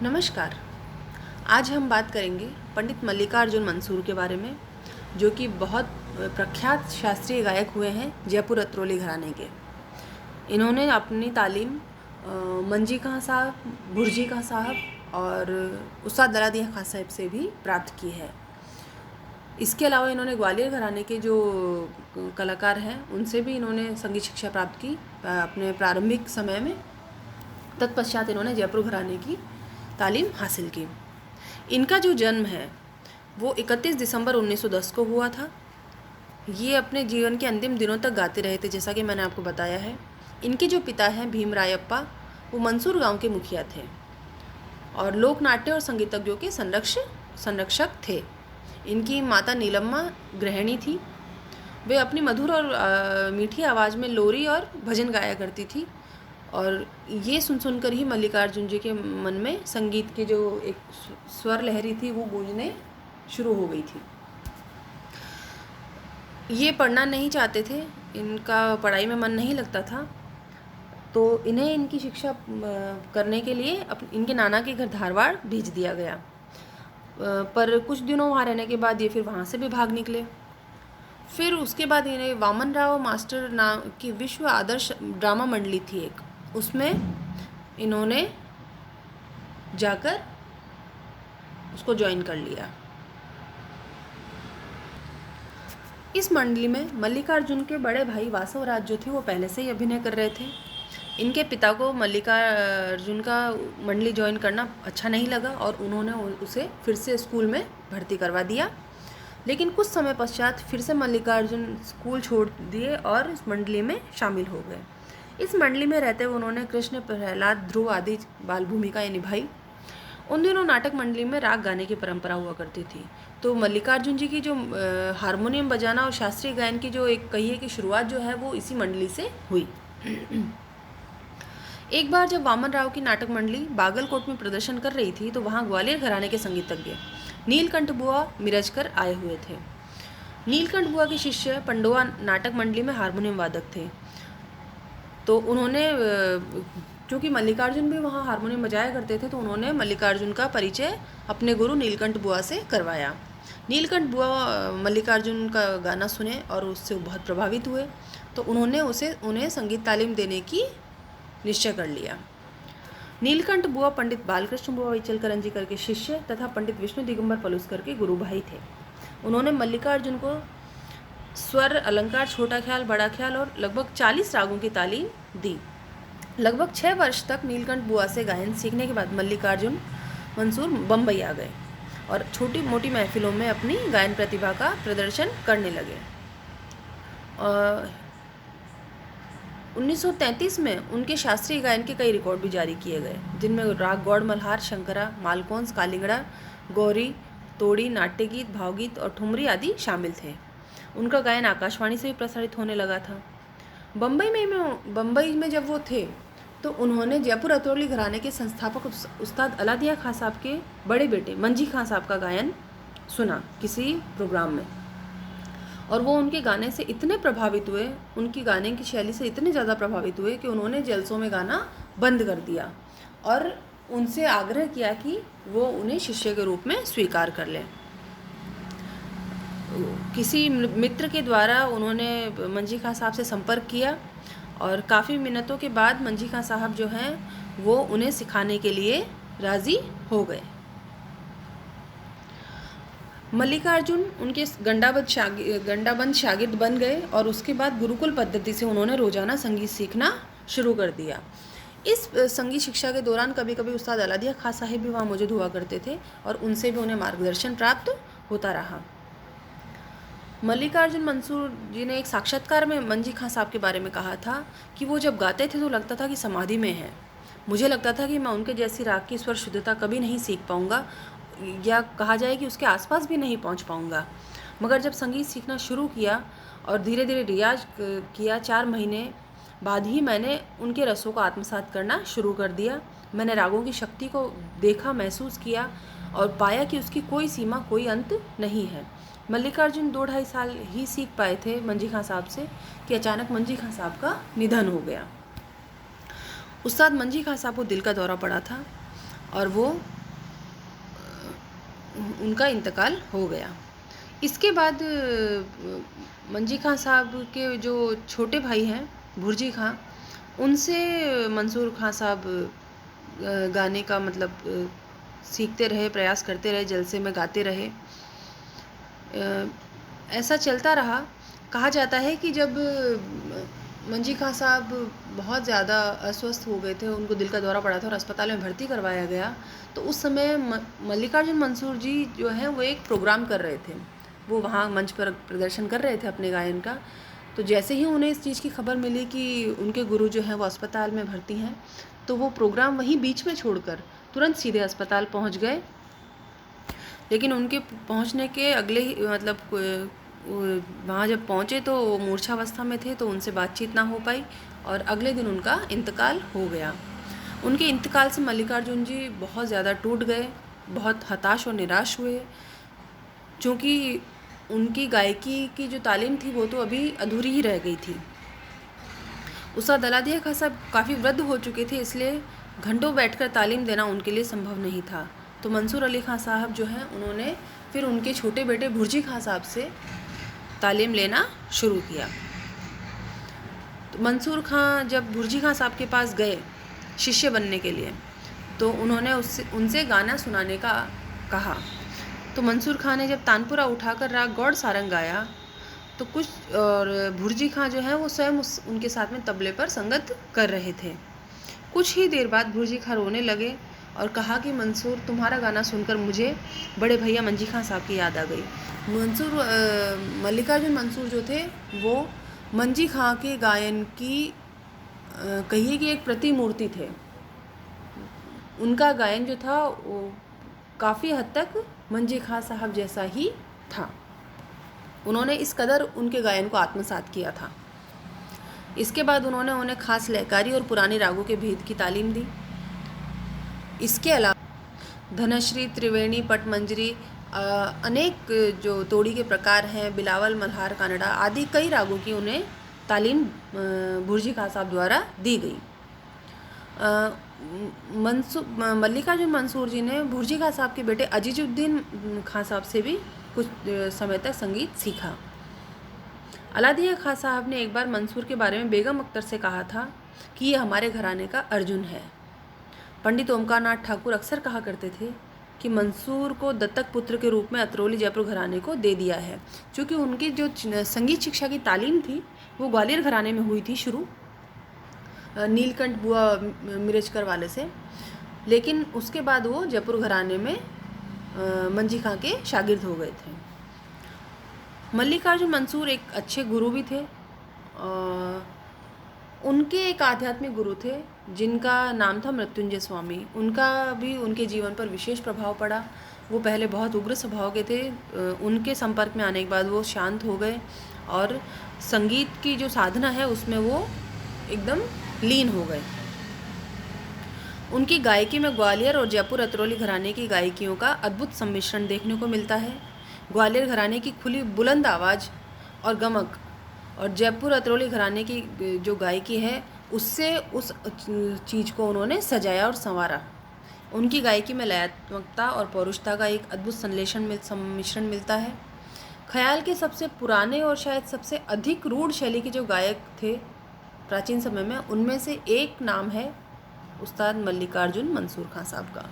नमस्कार। आज हम बात करेंगे पंडित मल्लिकार्जुन मंसूर के बारे में, जो कि बहुत प्रख्यात शास्त्रीय गायक हुए हैं जयपुर अतरौली घराने के। इन्होंने अपनी तालीम मंजी खां साहब, भुर्जी खां साहब और उस्ताद दलादिया खां साहब से भी प्राप्त की है। इसके अलावा इन्होंने ग्वालियर घराने के जो कलाकार हैं उनसे भी इन्होंने संगीत शिक्षा प्राप्त की अपने प्रारंभिक समय में। तत्पश्चात इन्होंने जयपुर घराने की तालीम हासिल की। इनका जो जन्म है वो 31 दिसंबर 1910 को हुआ था। ये अपने जीवन के अंतिम दिनों तक गाते रहे थे, जैसा कि मैंने आपको बताया है। इनके जो पिता हैं भीमरायप्पा, वो मंसूर गांव के मुखिया थे और लोक नाट्य और संगीतज्ञों के संरक्षक थे। इनकी माता नीलम्मा गृहिणी थी। वे अपनी मधुर और मीठी आवाज़ में लोरी और भजन गाया करती थी और ये सुनकर ही मल्लिकार्जुन जी के मन में संगीत की जो एक स्वर लहरी थी वो गूंजने शुरू हो गई थी। ये पढ़ना नहीं चाहते थे, इनका पढ़ाई में मन नहीं लगता था, तो इन्हें इनकी शिक्षा करने के लिए इनके नाना के घर धारवाड़ भेज दिया गया। पर कुछ दिनों वहाँ रहने के बाद ये फिर वहाँ से भी भाग निकले। फिर उसके बाद इन्हें वामन राव मास्टर नाम की विश्व आदर्श ड्रामा मंडली थी एक, उसमें इन्होंने जाकर उसको ज्वाइन कर लिया। इस मंडली में मल्लिकार्जुन के बड़े भाई वासवराज जो थे वो पहले से ही अभिनय कर रहे थे। इनके पिता को मल्लिकार्जुन का मंडली ज्वाइन करना अच्छा नहीं लगा और उन्होंने उसे फिर से स्कूल में भर्ती करवा दिया। लेकिन कुछ समय पश्चात फिर से मल्लिकार्जुन स्कूल छोड़ दिए और इस मंडली में शामिल हो गए। इस मंडली में रहते हुए उन्होंने कृष्ण, प्रहलाद, ध्रुव आदि बाल भूमिकाएं निभाई। उन दिनों नाटक मंडली में राग गाने की परंपरा हुआ करती थी, तो मल्लिकार्जुन जी की जो हारमोनियम बजाना और शास्त्रीय गायन की जो एक कहिए की शुरुआत जो है वो इसी मंडली से हुई। एक बार जब वामन राव की नाटक मंडली बागलकोट में प्रदर्शन कर रही थी तो वहाँ ग्वालियर घराने के संगीतज्ञ नीलकंठ बुआ मिरजकर आए हुए थे। नीलकंठ बुआ के शिष्य पंडोआ नाटक मंडली में हारमोनियम वादक थे, तो उन्होंने क्योंकि मल्लिकार्जुन भी वहाँ हारमोनियम बजाया करते थे तो उन्होंने मल्लिकार्जुन का परिचय अपने गुरु नीलकंठ बुआ से करवाया। नीलकंठ बुआ मल्लिकार्जुन का गाना सुने और उससे बहुत प्रभावित हुए, तो उन्होंने उन्हें संगीत तालीम देने की निश्चय कर लिया। नीलकंठ बुआ पंडित बालकृष्ण बुआ इचलकरंजीकर के शिष्य तथा पंडित विष्णु दिगंबर पलुस्कर के गुरु भाई थे। उन्होंने मल्लिकार्जुन को स्वर, अलंकार, छोटा ख्याल, बड़ा ख्याल और लगभग 40 रागों की तालीम दी। लगभग 6 वर्ष तक नीलकंठ बुआ से गायन सीखने के बाद मल्लिकार्जुन मंसूर बम्बई आ गए और छोटी मोटी महफिलों में अपनी गायन प्रतिभा का प्रदर्शन करने लगे। 1933 में उनके शास्त्रीय गायन के कई रिकॉर्ड भी जारी किए गए, जिनमें राग गौड़ मल्हार, शंकरा, मालकोंस, कालिंगड़ा, गौरी, तोड़ी, नाट्यगीत, भावगीत और ठुमरी आदि शामिल थे। उनका गायन आकाशवाणी से भी प्रसारित होने लगा था। बम्बई में जब वो थे तो उन्होंने जयपुर अतरौली घराने के संस्थापक उस्ताद अलादिया खां साहब के बड़े बेटे मंजी खां साहब का गायन सुना किसी प्रोग्राम में, और वो उनके गाने से इतने प्रभावित हुए, उनकी गाने की शैली से इतने ज़्यादा प्रभावित हुए कि उन्होंने जलसों में गाना बंद कर दिया और उनसे आग्रह किया कि वो उन्हें शिष्य के रूप में स्वीकार कर लें। किसी मित्र के द्वारा उन्होंने मंजी खां साहब से संपर्क किया और काफ़ी मिन्नतों के बाद मंजी खां साहब जो हैं वो उन्हें सिखाने के लिए राज़ी हो गए। मल्लिकार्जुन उनके गंडाबंद शागिर्द बन गए और उसके बाद गुरुकुल पद्धति से उन्होंने रोज़ाना संगीत सीखना शुरू कर दिया। इस संगीत शिक्षा के दौरान कभी कभी उस्ताद अलादिया खां साहिब भी वहाँ मौजूद हुआ करते थे और उनसे भी उन्हें मार्गदर्शन प्राप्त होता रहा। मल्लिकार्जुन मंसूर जी ने एक साक्षात्कार में मंजी खां साहब के बारे में कहा था कि वो जब गाते थे तो लगता था कि समाधि में हैं। मुझे लगता था कि मैं उनके जैसी राग की स्वर शुद्धता कभी नहीं सीख पाऊँगा, या कहा जाए कि उसके आसपास भी नहीं पहुंच पाऊंगा। मगर जब संगीत सीखना शुरू किया और धीरे धीरे रियाज किया, 4 महीने बाद ही मैंने उनके रसों को आत्मसात करना शुरू कर दिया। मैंने रागों की शक्ति को देखा, महसूस किया और पाया कि उसकी कोई सीमा, कोई अंत नहीं है। मल्लिकार्जुन 2-2.5 साल ही सीख पाए थे मंजी खां साहब से कि अचानक मंजी खां साहब का निधन हो गया। उस्ताद मंजी खां साहब को दिल का दौरा पड़ा था और वो उनका इंतकाल हो गया। इसके बाद मंजी खां साहब के जो छोटे भाई हैं भुर्जी खां, उनसे मंसूर खां साहब गाने का मतलब सीखते रहे, प्रयास करते रहे, जलसे में गाते रहे। ऐसा चलता रहा। कहा जाता है कि जब मंजी खां साहब बहुत ज़्यादा अस्वस्थ हो गए थे, उनको दिल का दौरा पड़ा था और अस्पताल में भर्ती करवाया गया, तो उस समय मल्लिकार्जुन मंसूर जी जो हैं वो एक प्रोग्राम कर रहे थे। वो वहाँ मंच पर प्रदर्शन कर रहे थे अपने गायन का। तो जैसे ही उन्हें इस चीज़ की खबर मिली कि उनके गुरु जो हैं वो अस्पताल में भर्ती हैं, तो वो प्रोग्राम वहीं बीच में छोड़कर तुरंत सीधे अस्पताल पहुँच गए। लेकिन उनके पहुँचने के अगले ही मतलब वहाँ जब पहुँचे तो वो मूर्छावस्था में थे, तो उनसे बातचीत ना हो पाई और अगले दिन उनका इंतकाल हो गया। उनके इंतकाल से मल्लिकार्जुन जी बहुत ज़्यादा टूट गए, बहुत हताश और निराश हुए, क्योंकि उनकी गायकी की जो तालीम थी वो तो अभी अधूरी ही रह गई थी। उस्ताद अलादिया खां साहब काफ़ी वृद्ध हो चुके थे, इसलिए घंटों बैठकर तालीम देना उनके लिए संभव नहीं था। तो मंसूर अली खां साहब जो हैं उन्होंने फिर उनके छोटे बेटे भुर्जी खां साहब से तालीम लेना शुरू किया। तो मंसूर खां जब भुर्जी खां साहब के पास गए शिष्य बनने के लिए, तो उन्होंने उनसे गाना सुनाने का कहा। तो मंसूर खां ने जब तानपुरा उठाकर राग गौड़ सारंग गाया, तो कुछ और भुर्जी खां जो हैं वो स्वयं उनके साथ में तबले पर संगत कर रहे थे। कुछ ही देर बाद भुर्जी खां रोने लगे और कहा कि मंसूर, तुम्हारा गाना सुनकर मुझे बड़े भैया मंजी खां साहब की याद आ गई। मल्लिकार्जुन मंसूर जो थे वो मंजी खां के गायन की कहिए कि एक प्रतिमूर्ति थे। उनका गायन जो था वो काफ़ी हद तक मंजी खां साहब जैसा ही था। उन्होंने इस कदर उनके गायन को आत्मसात किया था। इसके बाद उन्होंने उन्हें खास लयकारी और पुराने रागों के भेद की तालीम दी। इसके अलावा धनश्री, त्रिवेणी, पटमंजरी, अनेक जो तोड़ी के प्रकार हैं, बिलावल, मल्हार, कानड़ा आदि कई रागों की उन्हें तालीम भुर्जी खां साहब द्वारा दी गई। मल्लिकार्जुन मंसूर जी ने भुर्जी खां साहब के बेटे अजीजुद्दीन खां साहब से भी कुछ समय तक संगीत सीखा। अलादिया खां साहब ने एक बार मंसूर के बारे में बेगम अख्तर से कहा था कि ये हमारे घराने का अर्जुन है। पंडित ओमकारनाथ ठाकुर अक्सर कहा करते थे कि मंसूर को दत्तक पुत्र के रूप में अतरौली जयपुर घराने को दे दिया है, क्योंकि उनकी जो संगीत शिक्षा की तालीम थी वो ग्वालियर घराने में हुई थी शुरू, नीलकंठ बुआ मिर्जकर वाले से। लेकिन उसके बाद वो जयपुर घराने में मंजी खां के शागिर्द हो गए थे। मल्लिकार्जुन मंसूर एक अच्छे गुरु भी थे। उनके एक आध्यात्मिक गुरु थे जिनका नाम था मृत्युंजय स्वामी। उनका भी उनके जीवन पर विशेष प्रभाव पड़ा। वो पहले बहुत उग्र स्वभाव के थे, उनके संपर्क में आने के बाद वो शांत हो गए और संगीत की जो साधना है उसमें वो एकदम लीन हो गए। उनकी गायकी में ग्वालियर और जयपुर अतरौली घराने की गायकियों का अद्भुत सम्मिश्रण देखने को मिलता है। ग्वालियर घराने की खुली बुलंद आवाज़ और गमक और जयपुर अतरौली घराने की जो गायकी है उससे उस चीज़ को उन्होंने सजाया और संवारा। उनकी गायकी में लयात्मकता और पौरुषता का एक अद्भुत सम्मिश्रण मिलता है। ख्याल के सबसे पुराने और शायद सबसे अधिक रूढ़ शैली के जो गायक थे प्राचीन समय में, उनमें से एक नाम है उस्ताद मल्लिकार्जुन मंसूर खां साहब का।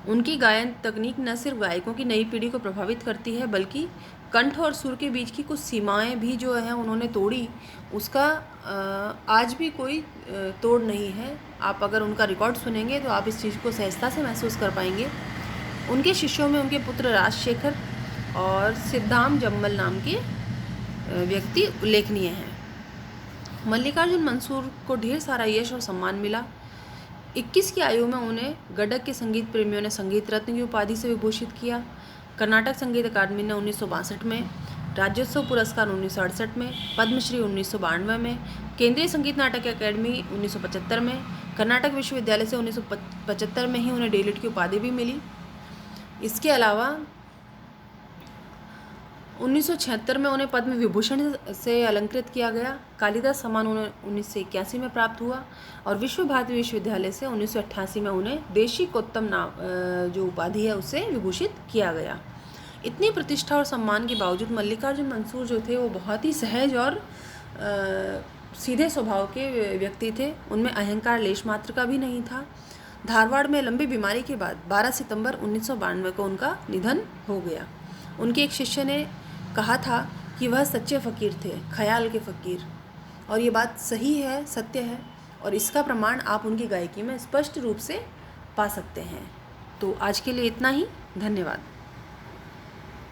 उनकी गायन तकनीक न सिर्फ गायकों की नई पीढ़ी को प्रभावित करती है, बल्कि कंठ और सुर के बीच की कुछ सीमाएं भी जो हैं उन्होंने तोड़ी, उसका आज भी कोई तोड़ नहीं है। आप अगर उनका रिकॉर्ड सुनेंगे तो आप इस चीज़ को सहजता से महसूस कर पाएंगे। उनके शिष्यों में उनके पुत्र राजशेखर और सिद्धाम जम्मल नाम के व्यक्ति उल्लेखनीय हैं। मल्लिकार्जुन मंसूर को ढेर सारा यश और सम्मान मिला। 21 की आयु में उन्हें गडक के संगीत प्रेमियों ने संगीत रत्न की उपाधि से विभूषित किया। कर्नाटक संगीत अकादमी ने 1962 में, राज्योत्सव पुरस्कार 1968 में, पद्मश्री 1992 में, केंद्रीय संगीत नाटक अकादमी 1975 में, कर्नाटक विश्वविद्यालय से 1975 में ही उन्हें डीलिट की उपाधि भी मिली। इसके अलावा 1976 में उन्हें पद्म विभूषण से अलंकृत किया गया। कालिदास सम्मान उन्हें 1981 में प्राप्त हुआ और विश्व भारती विश्वविद्यालय से 1988 में उन्हें देशिकोत्तम नाम जो उपाधि है उससे विभूषित किया गया। इतनी प्रतिष्ठा और सम्मान के बावजूद मल्लिकार्जुन मंसूर जो थे वो बहुत ही सहज और सीधे स्वभाव के व्यक्ति थे। उनमें अहंकार लेश मात्र का भी नहीं था। धारवाड़ में लंबी बीमारी के बाद 12 सितंबर 1992 को उनका निधन हो गया। उनके एक शिष्य ने कहा था कि वह सच्चे फ़कीर थे, ख्याल के फ़कीर, और ये बात सही है, सत्य है, और इसका प्रमाण आप उनकी गायकी में स्पष्ट रूप से पा सकते हैं। तो आज के लिए इतना ही। धन्यवाद।